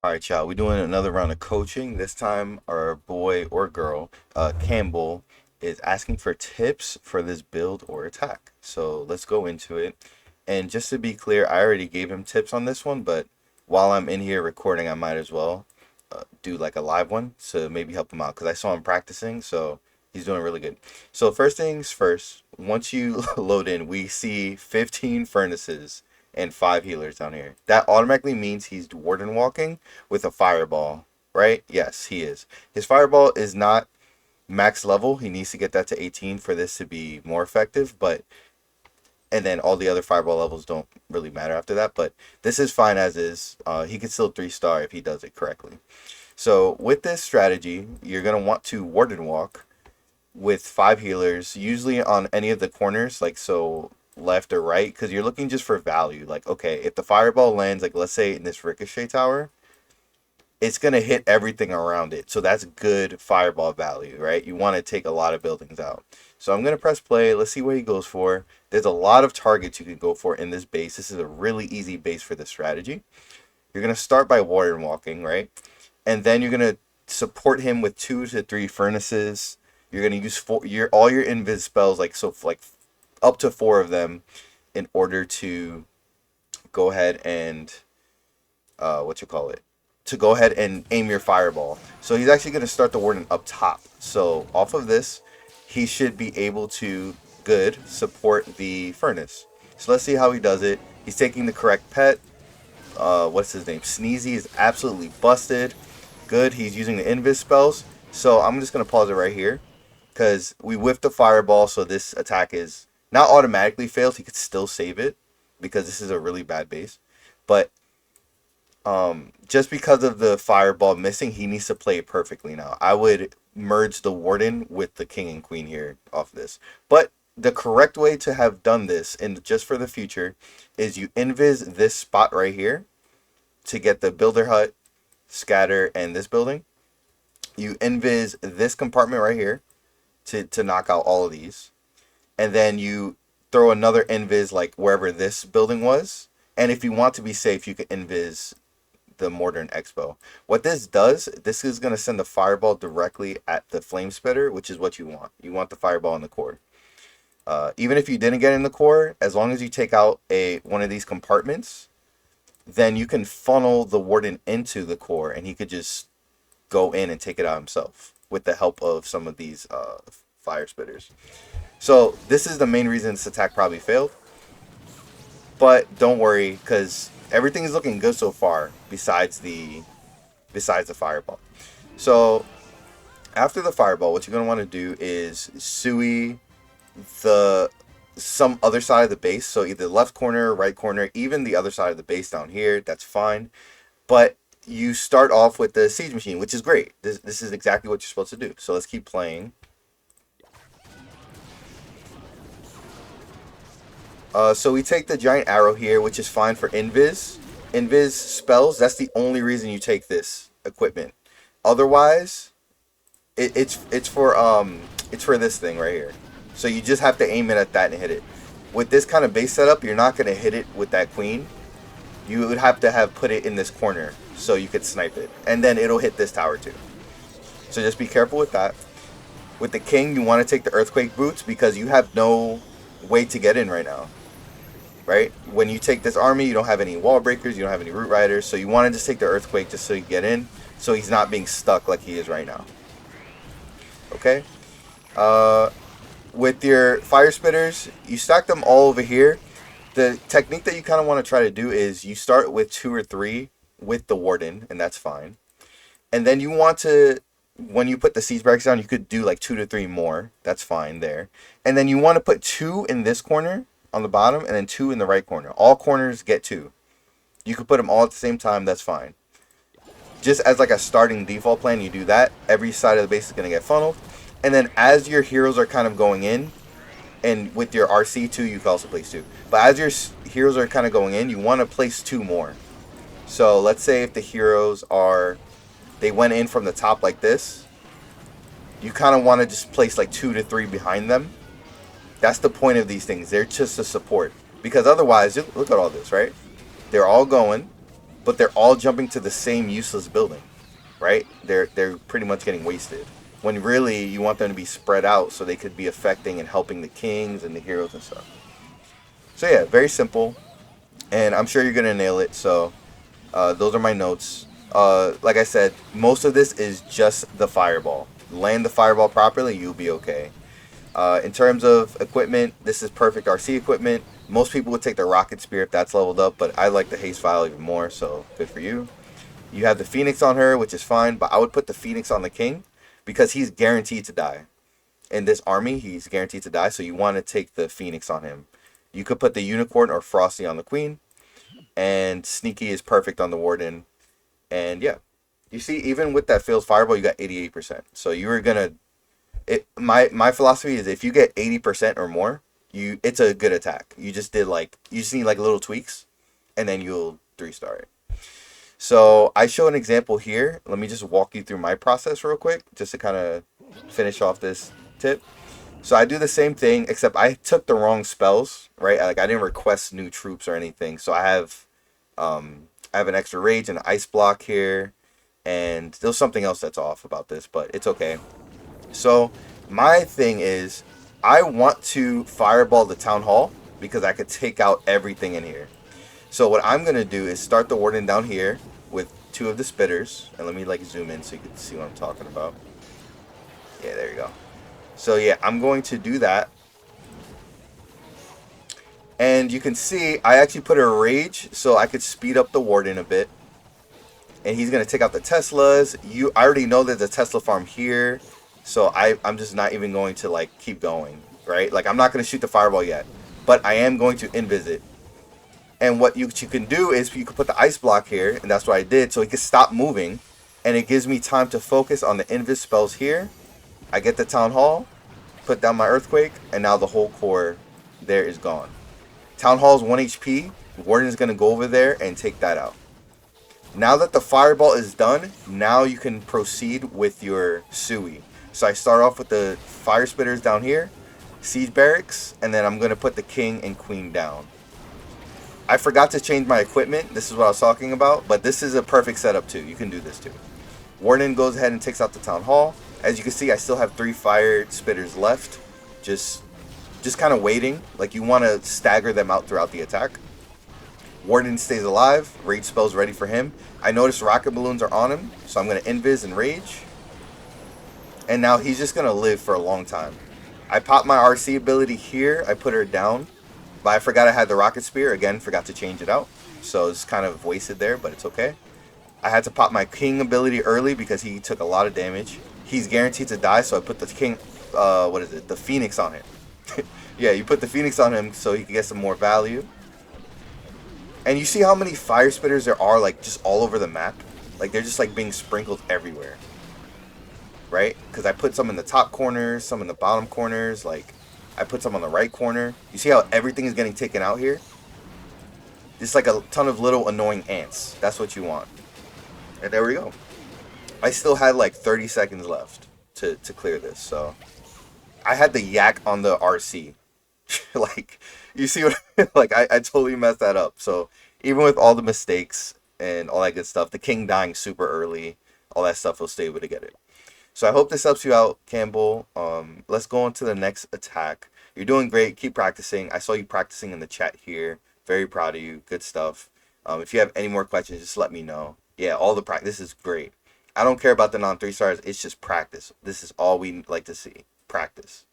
All right, y'all. We're doing another round of coaching. This time, our boy or girl, Campbell, is asking for tips for this build or attack. So let's go into it. And just to be clear, I already gave him tips on this one, but while I'm in here recording, I might as well do like a live one to maybe help him out because I saw him practicing, so he's doing really good. So first things first, once you load in, we see 15 furnaces and 5 healers down here. That automatically means he's warden walking with a fireball, right? Yes, he is. His fireball is not max level. He needs to get that to 18 for this to be more effective, but and then all the other fireball levels don't really matter after that, but this is fine as is. He could still 3-star if he does it correctly. So with this strategy, you're going to want to warden walk with 5 healers, usually on any of the corners, like so left or right, because you're looking just for value. Like, okay, if the fireball lands, like let's say in this ricochet tower, it's going to hit everything around it. So that's good fireball value, right? You want to take a lot of buildings out. So I'm going to press play. Let's see what he goes for. There's a lot of targets you can go for in this base. This is a really easy base for this strategy. You're going to start by warden walking, right? And then you're going to support him with 2 to 3 furnaces. You're going to use all your invis spells, like up to 4 of them, in order to go ahead and to go ahead and aim your fireball. So he's actually going to start the warden up top. So off of this, he should be able to support the furnace. So let's see how he does it. He's taking the correct pet. What's his name? Sneezy is absolutely busted. Good. He's using the invis spells. So I'm just going to pause it right here because we whiffed the fireball. So this attack is not automatically failed. He could still save it because this is a really bad base. But just because of the fireball missing, he needs to play it perfectly now. I would merge the warden with the king and queen here off this. But the correct way to have done this, and just for the future, is you invis this spot right here to get the builder hut, scatter, and this building. You invis this compartment right here to knock out all of these. And then you throw another invis like wherever this building was. And if you want to be safe, you can invis the Modern Expo. What this does, this is going to send the fireball directly at the flame spitter, which is what you want. You want the fireball in the core. Even if you didn't get in the core, as long as you take out one of these compartments, then you can funnel the warden into the core, and he could just go in and take it out himself with the help of some of these fire spitters. So this is the main reason this attack probably failed. But don't worry, because everything is looking good so far besides the fireball. So after the fireball, what you're going to want to do is sui some other side of the base. So either left corner, right corner, even the other side of the base down here. That's fine. But you start off with the siege machine, which is great. This is exactly what you're supposed to do. So let's keep playing. So we take the giant arrow here, which is fine for invis spells. That's the only reason you take this equipment. Otherwise, it's for this thing right here. So you just have to aim it at that and hit it. With this kind of base setup, you're not going to hit it with that queen. You would have to put it in this corner so you could snipe it. And then it'll hit this tower too. So just be careful with that. With the king, you want to take the earthquake boots because you have no way to get in right now. Right? When you take this army, you don't have any wall breakers, you don't have any root riders, so you want to just take the earthquake just so you get in, so he's not being stuck like he is right now. Okay? With your fire spitters, you stack them all over here. The technique that you kind of want to try to do is you start with 2 or 3 with the warden, and that's fine. And then you want to, when you put the siege barracks down, you could do like 2 to 3 more. That's fine there. And then you want to put 2 in this corner on the bottom, and then 2 in the right corner. All corners get 2. You could put them all at the same time. That's fine. Just as like a starting default plan, you do that. Every side of the base is going to get funneled. And then as your heroes are kind of going in, and with your RC too, you can also place 2. But as your heroes are kind of going in, you want to place 2 more. So let's say if the heroes they went in from the top like this, you kind of want to just place like 2 to 3 behind them. That's the point of these things. They're just a support. Because otherwise, look at all this, right? They're all going. but they're all jumping to the same useless building, right? They're pretty much getting wasted. When really you want them to be spread out so they could be affecting and helping the kings and the heroes and stuff. So yeah, very simple, and I'm sure you're gonna nail it. So those are my notes. Like I said, most of this is just the fireball. Land the fireball properly, you'll be okay. In terms of equipment, this is perfect RC equipment. Most people would take the rocket spear if that's leveled up, but I like the haste vial even more, so good for you. You have the phoenix on her, which is fine, but I would put the phoenix on the king because he's guaranteed to die. In this army, he's guaranteed to die, so you want to take the phoenix on him. You could put the unicorn or frosty on the queen, and sneaky is perfect on the warden. And yeah, you see, even with that failed fireball, you got 88%. So you were gonna. My philosophy is if you get 80% or more, it's a good attack. You just need like little tweaks, and then you'll 3-star it. So I show an example here. Let me just walk you through my process real quick, just to kind of finish off this tip. So I do the same thing, except I took the wrong spells, right? Like I didn't request new troops or anything. So I have an extra rage and an ice block here, and there's something else that's off about this, but it's okay. So my thing is, I want to fireball the town hall because I could take out everything in here. So what I'm gonna do is start the warden down here with 2 of the spitters, and let me like zoom in so you can see what I'm talking about. Yeah, there you go. So yeah, I'm going to do that. And you can see I actually put a rage so I could speed up the warden a bit. And he's going to take out the Teslas. I already know there's a Tesla farm here. So I'm just not even going to like keep going, right? Like I'm not going to shoot the fireball yet. But I am going to invis it. And what you can do is you can put the ice block here. And that's what I did. So he can stop moving. And it gives me time to focus on the invis spells here. I get the town hall. Put down my earthquake. And now the whole core there is gone. Town hall is 1 HP. Warden is going to go over there and take that out. Now that the fireball is done, now you can proceed with your Sui. So I start off with the fire spitters down here, siege barracks, and then I'm going to put the king and queen down. I forgot to change my equipment. This is what I was talking about, but this is a perfect setup too. You can do this too. Warden goes ahead and takes out the town hall. As you can see, I still have 3 fire spitters left. Just kind of waiting. Like you want to stagger them out throughout the attack. Warden stays alive. Rage spells ready for him. I noticed rocket balloons are on him, so I'm going to invis and rage. And now he's just going to live for a long time. I popped my RC ability here. I put her down. But I forgot I had the rocket spear. Again, forgot to change it out. So it's kind of wasted there, but it's okay. I had to pop my king ability early because he took a lot of damage. He's guaranteed to die, so I put the king, the phoenix on him. Yeah, you put the phoenix on him so he can get some more value. And you see how many fire spitters there are, like, just all over the map? Like, they're just, like, being sprinkled everywhere. Right? Because I put some in the top corners, some in the bottom corners. Like, I put some on the right corner. You see how everything is getting taken out here? Just like a ton of little annoying ants. That's what you want. And there we go. I still had, like, 30 seconds left to clear this, so... I had the yak on the RC. Like, you see what... like, I totally messed that up. So, even with all the mistakes and all that good stuff, the king dying super early, all that stuff, will stay able to get it. So, I hope this helps you out, Campbell. Let's go on to the next attack. You're doing great. Keep practicing. I saw you practicing in the chat here. Very proud of you. Good stuff. If you have any more questions, just let me know. Yeah, all the practice is great. I don't care about the non-3 stars. It's just practice. This is all we like to see. Practice.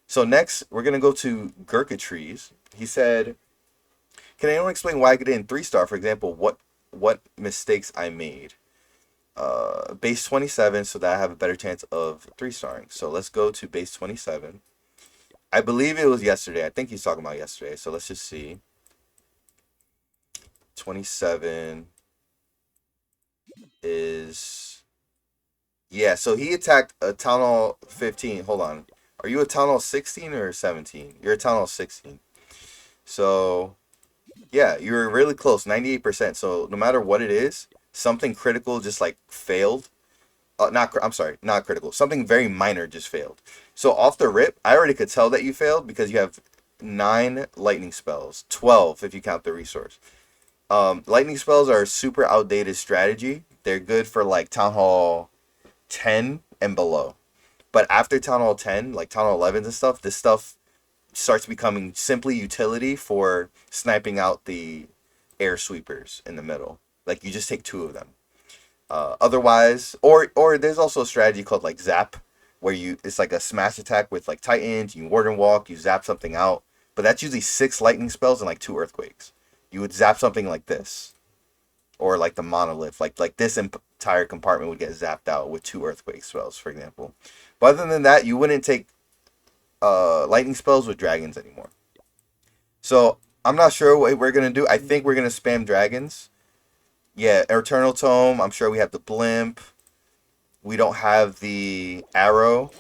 So next, we're going to go to Gurkitrees. He said, can anyone explain why I get in 3-star? For example, what mistakes I made? Base 27, so that I have a better chance of 3-starring. So let's go to base 27. I believe it was yesterday. I think he's talking about yesterday. So let's just see. 27 is... Yeah, so he attacked a Town Hall 15. Hold on. Are you a Town Hall 16 or 17? You're a Town Hall 16. So, yeah, you're really close, 98%. So, no matter what it is, something critical just, like, failed. I'm sorry, not critical. Something very minor just failed. So, off the rip, I already could tell that you failed because you have 9 lightning spells. 12 if you count the resource. Lightning spells are a super outdated strategy. They're good for like Town Hall 10 and below. But after Town Hall 10, like Town Hall 11 and stuff, this stuff starts becoming simply utility for sniping out the air sweepers in the middle. Like you just take two of them. Otherwise, or there's also a strategy called like Zap, where it's like a smash attack with like Titans. You warden walk, you zap something out, but that's usually 6 lightning spells and like 2 earthquakes. You would zap something like this, or like the monolith, like this entire compartment would get zapped out with 2 earthquake spells, for example. But other than that, you wouldn't take lightning spells with dragons anymore. So I'm not sure what we're gonna do. I think we're gonna spam dragons. Yeah, Eternal Tome. I'm sure we have the blimp. We don't have the arrow.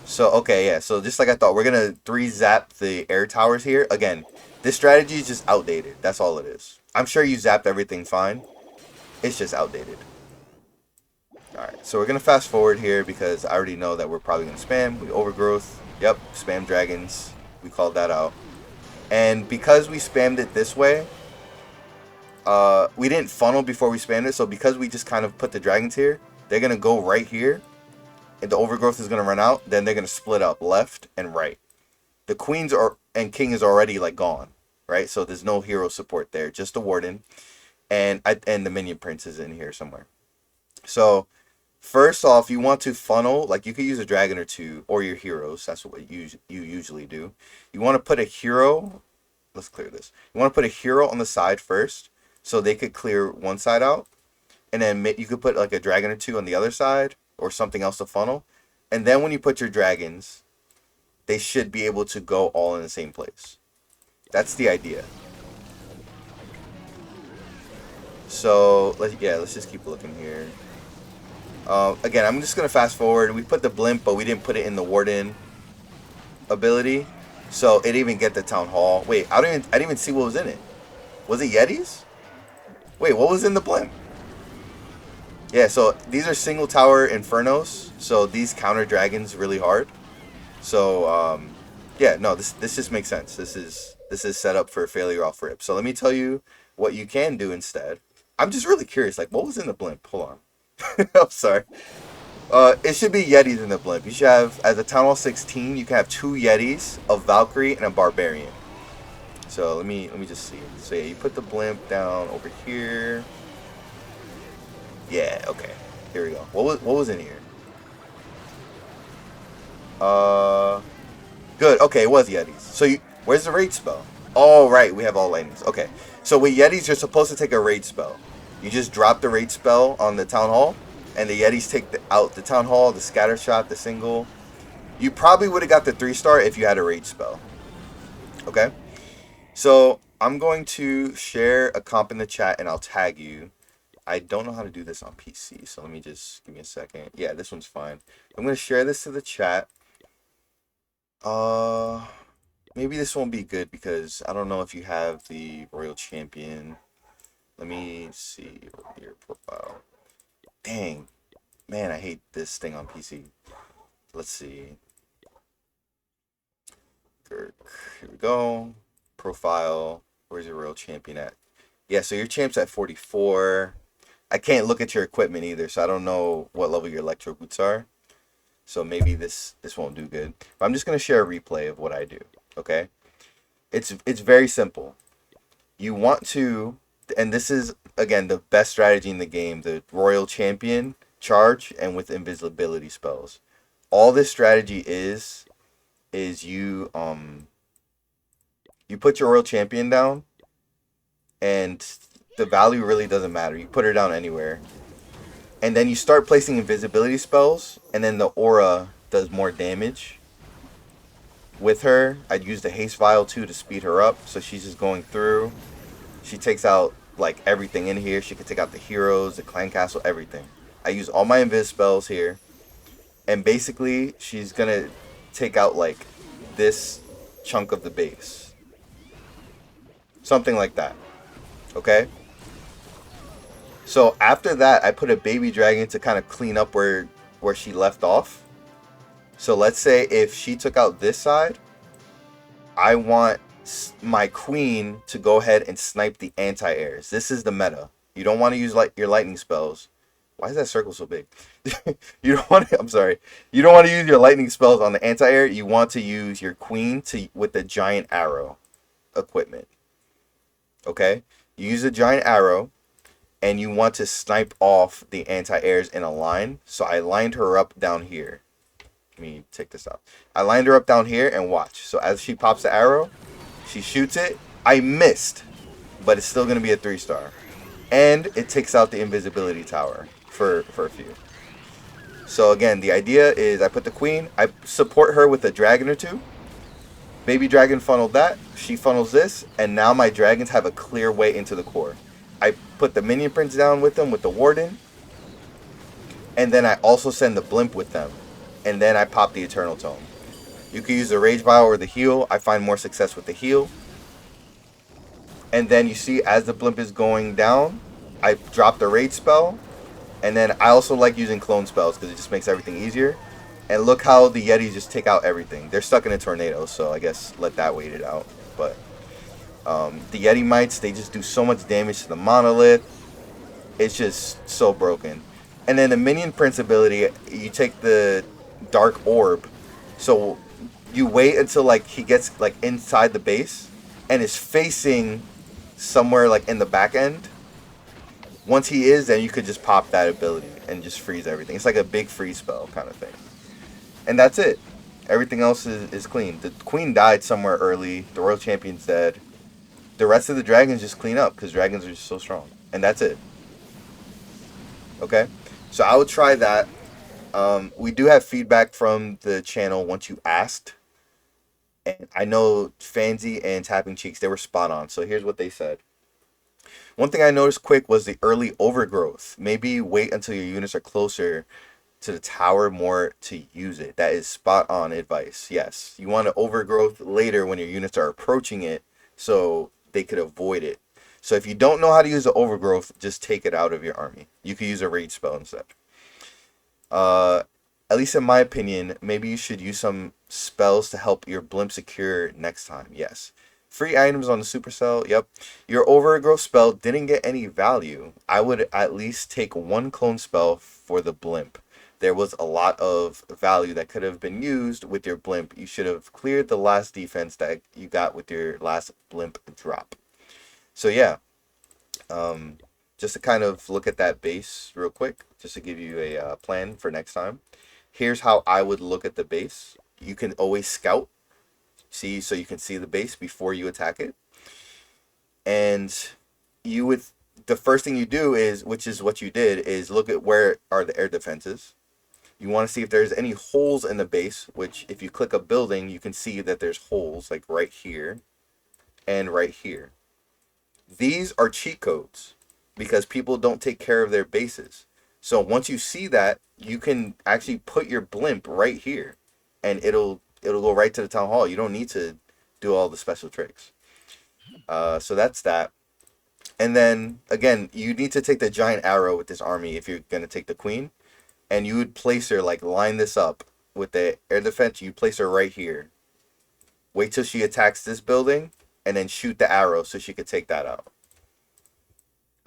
So, okay, yeah. So just like I thought, we're going to 3-zap the air towers here. Again, this strategy is just outdated. That's all it is. I'm sure you zapped everything fine. It's just outdated. Alright, so we're going to fast forward here because I already know that we're probably going to spam. We overgrowth. Yep, spam dragons. We called that out. And because we spammed it this way, we didn't funnel before we spammed it. So because we just kind of put the dragons here, they're going to go right here. And the overgrowth is going to run out. Then they're going to split up left and right. The queens and king is already like gone, right? So there's no hero support there, just the warden, and the minion prince is in here somewhere. So first off, you want to funnel, like you could use a dragon or two or your heroes. That's what you usually do. You want to put a hero. Let's clear this. You want to put a hero on the side first, so they could clear one side out, and then you could put like a dragon or two on the other side or something else to funnel. And then when you put your dragons, they should be able to go all in the same place. That's the idea. So let's just keep looking here. Again, I'm just gonna fast forward. We put the blimp, but we didn't put it in the warden ability, so it didn't even get the town hall. Wait, I didn't even see what was in it. Was it Yetis? Wait, what was in the blimp? Yeah, so these are single tower infernos, so these counter dragons really hard. So yeah, no, this just makes sense. This is set up for failure off rip. So let me tell you what you can do instead. I'm just really curious, like what was in the blimp? Hold on. I'm sorry. It should be Yetis in the blimp. You should have, as a Town Hall 16, you can have 2 Yetis, a Valkyrie, and a Barbarian. So let me just see. So yeah, you put the blimp down over here. Yeah, okay. Here we go. What was in here? Good. Okay, it was Yetis. So where's the raid spell? Oh, right. We have all lightnings. Okay. So with Yetis, you're supposed to take a raid spell. You just drop the raid spell on the Town Hall, and the Yetis take out the Town Hall, the scatter shot, the single. You probably would have got the 3-star if you had a raid spell. Okay? So I'm going to share a comp in the chat, and I'll tag you. I don't know how to do this on PC, so let me just give me a second. Yeah, this one's fine. I'm going to share this to the chat. Maybe this won't be good because I don't know if you have the Royal Champion. Let me see your profile. Dang. Man, I hate this thing on PC. Let's see. Here we go. Profile. Where's your Royal Champion at? Yeah, so your champ's at 44. I can't look at your equipment either, so I don't know what level your electro boots are. So maybe this won't do good. But I'm just going to share a replay of what I do, okay? It's very simple. You want to, and this is, again, the best strategy in the game, the Royal Champion charge and with invisibility spells. All this strategy is you put your Royal Champion down, and the value really doesn't matter. You put her down anywhere. And then you start placing invisibility spells, and then the aura does more damage. With her, I'd use the haste vial too to speed her up, so she's just going through. She takes out like everything in here. She can take out the heroes, the clan castle, everything. I use all my invis spells here, and basically she's gonna take out like this chunk of the base, something like that. Okay. So after that, I put a baby dragon to kind of clean up where she left off. So let's say if she took out this side, I want my queen to go ahead and snipe the anti-airs. This is the meta. You don't want to use your lightning spells. Why is that circle so big? You don't want to, I'm sorry. You don't want to use your lightning spells on the anti-air. You want to use your queen to with the giant arrow equipment. Okay? You use a giant arrow and you want to snipe off the anti-airs in a line. So I lined her up down here. Let me take this out. I lined her up down here and watch. So as she pops the arrow, she shoots it. I missed, but it's still going to be a 3-star. And it takes out the invisibility tower for a few. So again, the idea is I put the queen. I support her with a dragon or two. Baby dragon funneled that. She funnels this. And now my dragons have a clear way into the core. I put the minion prince down with them with the warden. And then I also send the blimp with them. And then I pop the eternal tome. You can use the rage vial or the heal. I find more success with the heal. And then you see as the blimp is going down, I drop the rage spell. And then I also like using clone spells because it just makes everything easier. And look how the Yetis just take out everything. They're stuck in a tornado, so I guess let that wait it out. But the Yeti mites, they just do so much damage to the monolith. It's just so broken. And then the minion prince ability, you take the dark orb. So you wait until like he gets like inside the base and is facing somewhere like in the back end. Once he is, then you could just pop that ability and just freeze everything. It's like a big freeze spell kind of thing. And that's it. Everything else is clean. The queen died somewhere early. The royal champion's dead. The rest of the dragons just clean up because dragons are just so strong. And that's it. Okay? So I would try that. We do have feedback from the channel once you asked. And I know Fancy and Tapping Cheeks, they were spot on. So here's what they said. One thing I noticed quick was the early overgrowth. Maybe wait until your units are closer to the tower more to use it. That is spot on advice. Yes, you want to overgrowth later when your units are approaching it so they could avoid it. So if you don't know how to use the overgrowth, just take it out of your army. You could use a rage spell instead. At least in my opinion, maybe you should use some spells to help your blimp secure next time. Yes. Free items on the supercell. Yep. Your overgrowth spell didn't get any value. I would at least take one clone spell for the blimp. There was a lot of value that could have been used with your blimp. You should have cleared the last defense that you got with your last blimp drop. So yeah. Just to kind of look at that base real quick, just to give you a plan for next time. Here's how I would look at the base. You can always scout. See, so you can see the base before you attack it. And you would, the first thing you do is, which is what you did, is look at where are the air defenses. You want to see if there's any holes in the base, which if you click a building, you can see that there's holes like right here and right here. These are cheat codes because people don't take care of their bases. So once you see that, you can actually put your blimp right here and it'll go right to the town hall. You don't need to do all the special tricks. So that's that. And then, again, you need to take the giant arrow with this army if you're going to take the queen. And you would place her, like, line this up with the air defense. You place her right here. Wait till she attacks this building. And then shoot the arrow so she could take that out.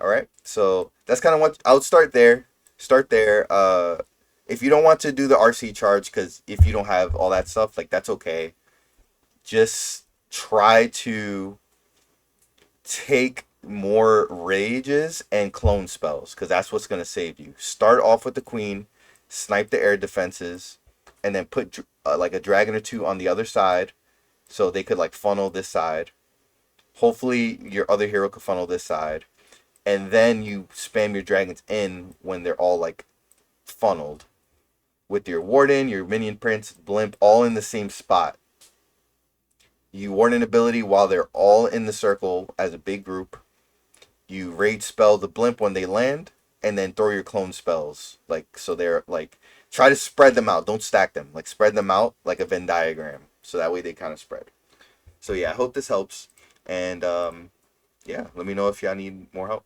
Alright? So, that's kind of what... I would start there. Start there. If you don't want to do the RC charge, because if you don't have all that stuff, like, that's okay. Just try to take more rages and clone spells, because that's what's going to save you. Start off with the queen, snipe the air defenses, and then put like a dragon or two on the other side, so they could like funnel this side. Hopefully your other hero could funnel this side, and then you spam your dragons in when they're all like funneled. With your warden, your minion prince, blimp, all in the same spot. You warden ability while they're all in the circle as a big group. You rage spell the blimp when they land, and then throw your clone spells. Like, so they're like, try to spread them out. Don't stack them. Like, spread them out like a Venn diagram. So that way they kind of spread. So yeah, I hope this helps. And yeah, let me know if y'all need more help.